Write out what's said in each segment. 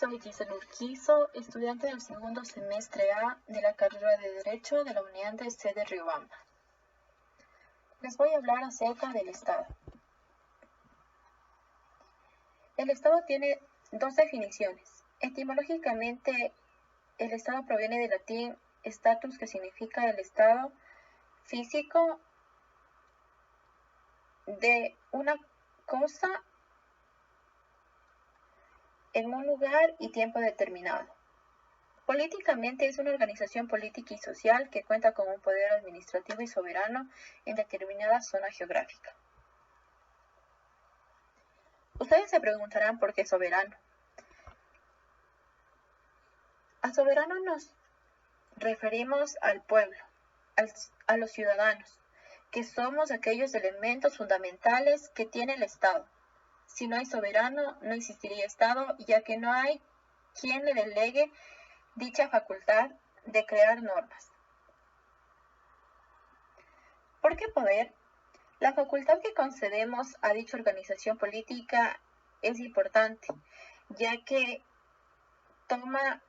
Soy Giselle Urquizo, estudiante del segundo semestre A de la carrera de Derecho de la Unidad C de Riobamba. Les voy a hablar acerca del Estado. El Estado tiene dos definiciones. Etimológicamente, el Estado proviene del latín status, que significa el estado físico de una cosa en un lugar y tiempo determinado. Políticamente es una organización política y social que cuenta con un poder administrativo y soberano en determinada zona geográfica. Ustedes se preguntarán por qué soberano. A soberano nos referimos al pueblo, a los ciudadanos, que somos aquellos elementos fundamentales que tiene el Estado. Si no hay soberano, no existiría Estado, ya que no hay quien le delegue dicha facultad de crear normas. ¿Por qué poder? La facultad que concedemos a dicha organización política es importante, ya que toma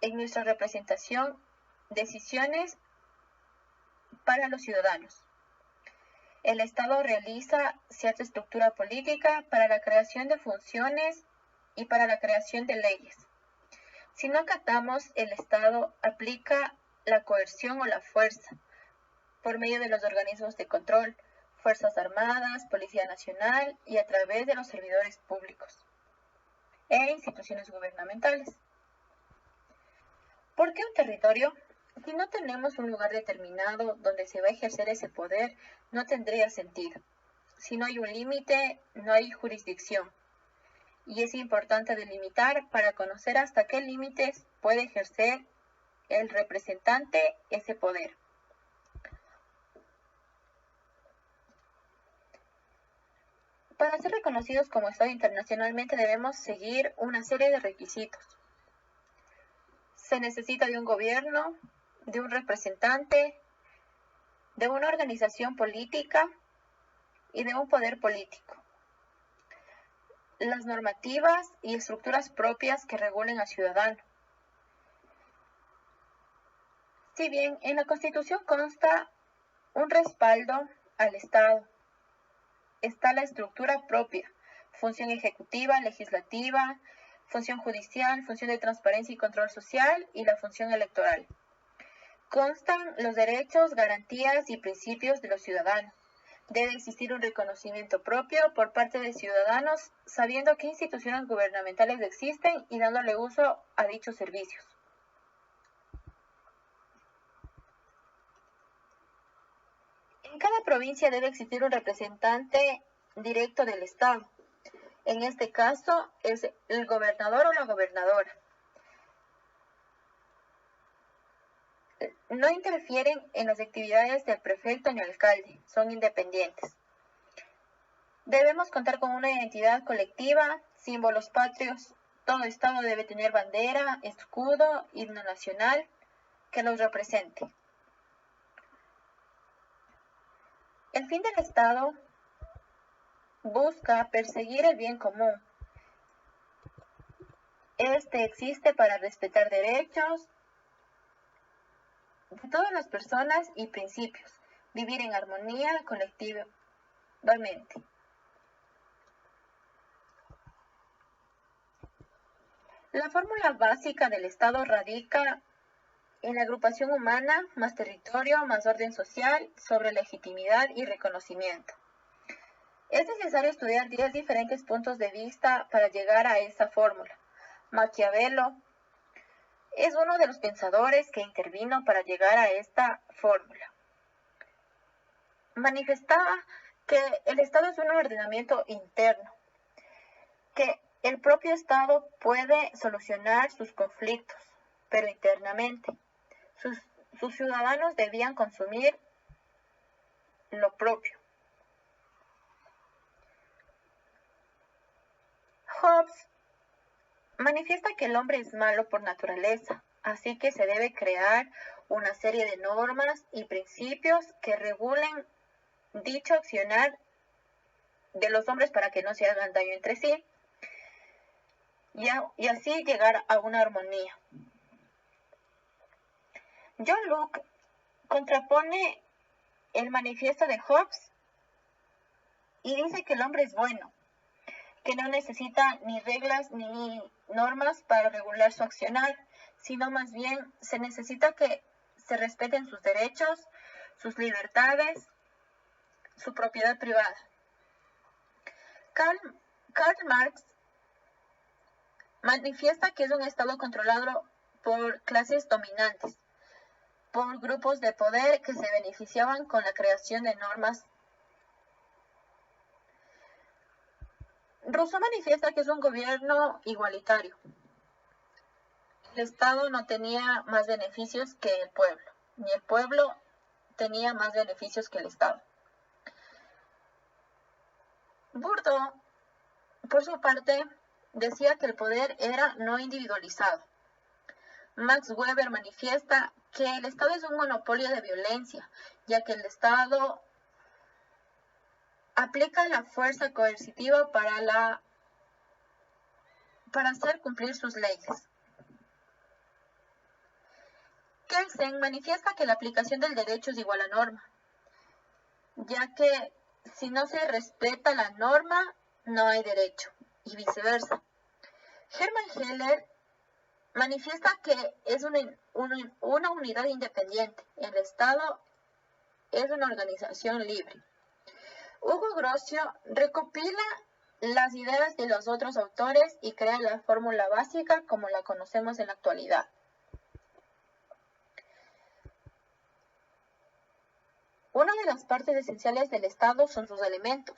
en nuestra representación decisiones para los ciudadanos. El Estado realiza cierta estructura política para la creación de funciones y para la creación de leyes. Si no acatamos, el Estado aplica la coerción o la fuerza por medio de los organismos de control, Fuerzas Armadas, Policía Nacional y a través de los servidores públicos e instituciones gubernamentales. ¿Por qué un territorio? Si no tenemos un lugar determinado donde se va a ejercer ese poder, no tendría sentido. Si no hay un límite, no hay jurisdicción. Y es importante delimitar para conocer hasta qué límites puede ejercer el representante ese poder. Para ser reconocidos como Estado internacionalmente debemos seguir una serie de requisitos. Se necesita de un gobierno, de un representante, de una organización política y de un poder político. Las normativas y estructuras propias que regulen al ciudadano. Si bien en la Constitución consta un respaldo al Estado, está la estructura propia, función ejecutiva, legislativa, función judicial, función de transparencia y control social y la función electoral. Constan los derechos, garantías y principios de los ciudadanos. Debe existir un reconocimiento propio por parte de ciudadanos, sabiendo qué instituciones gubernamentales existen y dándole uso a dichos servicios. En cada provincia debe existir un representante directo del Estado. En este caso es el gobernador o la gobernadora. No interfieren en las actividades del prefecto ni alcalde, son independientes. Debemos contar con una identidad colectiva, símbolos patrios. Todo Estado debe tener bandera, escudo, himno nacional que los represente. El fin del Estado busca perseguir el bien común. Este existe para respetar derechos de todas las personas y principios, vivir en armonía colectivamente. La fórmula básica del Estado radica en la agrupación humana, más territorio, más orden social, sobre legitimidad y reconocimiento. Es necesario estudiar 10 diferentes puntos de vista para llegar a esta fórmula. Maquiavelo es uno de los pensadores que intervino para llegar a esta fórmula. Manifestaba que el Estado es un ordenamiento interno, que el propio Estado puede solucionar sus conflictos, pero internamente. Sus ciudadanos debían consumir lo propio. Hobbes manifiesta que el hombre es malo por naturaleza, así que se debe crear una serie de normas y principios que regulen dicho accionar de los hombres para que no se hagan daño entre sí. y así llegar a una armonía. John Locke contrapone el manifiesto de Hobbes y dice que el hombre es bueno, que no necesita ni reglas ni normas para regular su accionar, sino más bien se necesita que se respeten sus derechos, sus libertades, su propiedad privada. Karl Marx manifiesta que es un Estado controlado por clases dominantes, por grupos de poder que se beneficiaban con la creación de normas. Rousseau manifiesta que es un gobierno igualitario. El Estado no tenía más beneficios que el pueblo, ni el pueblo tenía más beneficios que el Estado. Bourdieu, por su parte, decía que el poder era no individualizado. Max Weber manifiesta que el Estado es un monopolio de violencia, ya que el Estado aplica la fuerza coercitiva para hacer cumplir sus leyes. Kelsen manifiesta que la aplicación del derecho es igual a norma, ya que si no se respeta la norma, no hay derecho, y viceversa. Hermann Heller manifiesta que es una unidad independiente. El Estado es una organización libre. Hugo Grocio recopila las ideas de los otros autores y crea la fórmula básica como la conocemos en la actualidad. Una de las partes esenciales del Estado son sus elementos.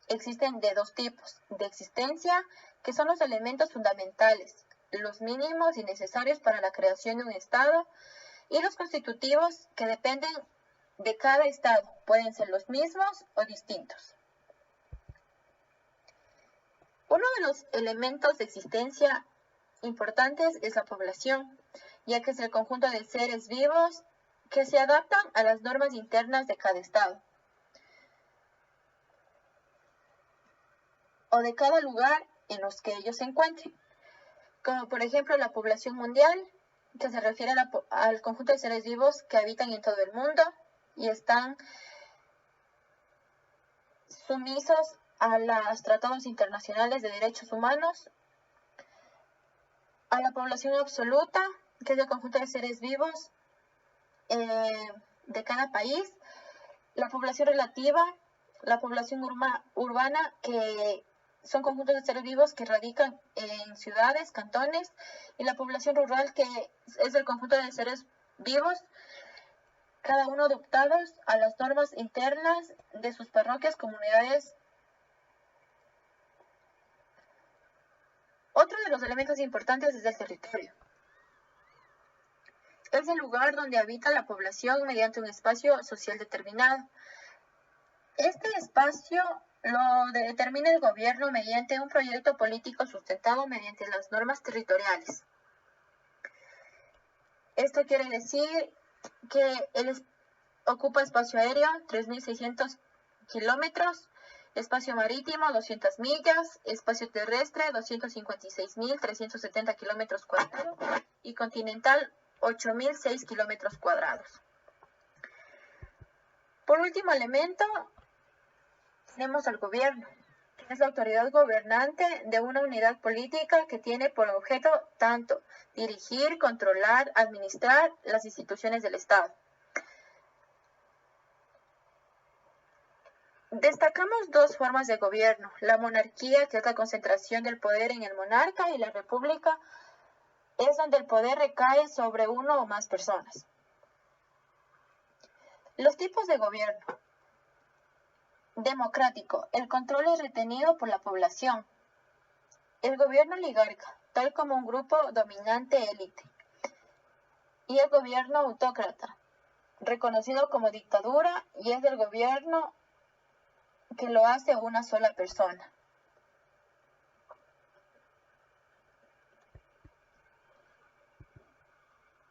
Existen de dos tipos: de existencia, que son los elementos fundamentales, los mínimos y necesarios para la creación de un Estado, y los constitutivos, que dependen de cada Estado, pueden ser los mismos o distintos. Uno de los elementos de existencia importantes es la población, ya que es el conjunto de seres vivos que se adaptan a las normas internas de cada Estado o de cada lugar en los que ellos se encuentren, como por ejemplo la población mundial, que se refiere al conjunto de seres vivos que habitan en todo el mundo y están sumisos a los tratados internacionales de derechos humanos, a la población absoluta, que es el conjunto de seres vivos de cada país, la población relativa, la población urbana, que son conjuntos de seres vivos que radican en ciudades, cantones, y la población rural, que es el conjunto de seres vivos, cada uno adaptados a las normas internas de sus parroquias, comunidades. Otro de los elementos importantes es el territorio. Es el lugar donde habita la población mediante un espacio social determinado. Este espacio lo determina el gobierno mediante un proyecto político sustentado mediante las normas territoriales. Esto quiere decir que él ocupa espacio aéreo 3.600 kilómetros, espacio marítimo 200 millas, espacio terrestre 256.370 kilómetros cuadrados y continental 8.006 kilómetros cuadrados. Por último elemento, tenemos al gobierno, que es la autoridad gobernante de una unidad política que tiene por objeto tanto dirigir, controlar, administrar las instituciones del Estado. Destacamos dos formas de gobierno: la monarquía, que es la concentración del poder en el monarca, y la república es donde el poder recae sobre uno o más personas. Los tipos de gobierno. Democrático. El control es retenido por la población. El gobierno oligarca, tal como un grupo dominante élite. Y el gobierno autócrata, reconocido como dictadura, y es el gobierno que lo hace una sola persona.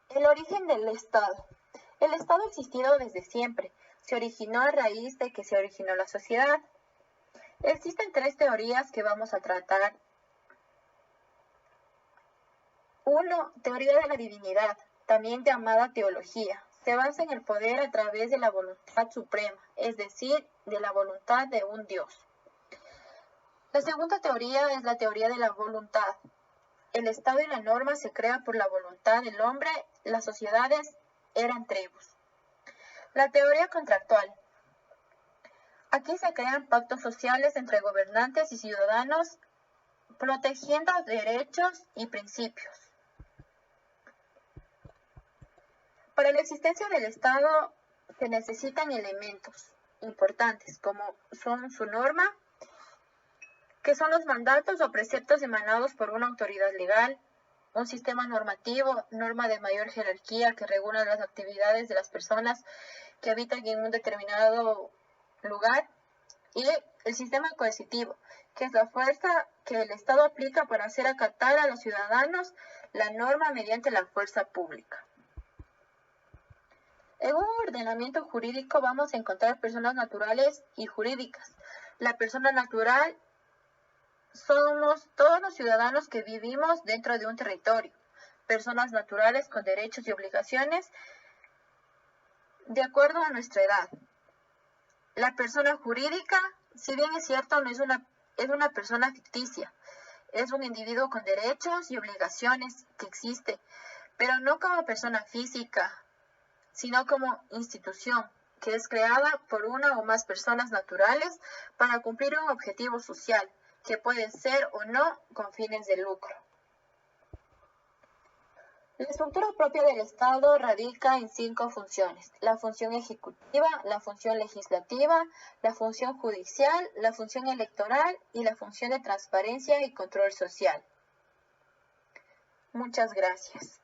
El origen del Estado. El Estado ha existido desde siempre. Se originó a raíz de que se originó la sociedad. Existen tres teorías que vamos a tratar 1. Teoría de la divinidad, también llamada teología. Se basa en el poder a través de la voluntad suprema, es decir, de la voluntad de un Dios. La segunda teoría es la teoría de la voluntad. El Estado y la norma se crean por la voluntad del hombre, las sociedades eran tribus. La teoría contractual. Aquí se crean pactos sociales entre gobernantes y ciudadanos, protegiendo derechos y principios. Para la existencia del Estado se necesitan elementos importantes, como son su norma, que son los mandatos o preceptos emanados por una autoridad legal, un sistema normativo, norma de mayor jerarquía que regula las actividades de las personas que habitan en un determinado lugar, y el sistema coercitivo, que es la fuerza que el Estado aplica para hacer acatar a los ciudadanos la norma mediante la fuerza pública. En un ordenamiento jurídico vamos a encontrar personas naturales y jurídicas. La persona natural somos todos los ciudadanos que vivimos dentro de un territorio, personas naturales con derechos y obligaciones de acuerdo a nuestra edad. La persona jurídica, si bien es cierto, no es una persona ficticia, es un individuo con derechos y obligaciones que existe, pero no como persona física, sino como institución que es creada por una o más personas naturales para cumplir un objetivo social, que puede ser o no con fines de lucro. La estructura propia del Estado radica en 5 funciones: la función ejecutiva, la función legislativa, la función judicial, la función electoral y la función de transparencia y control social. Muchas gracias.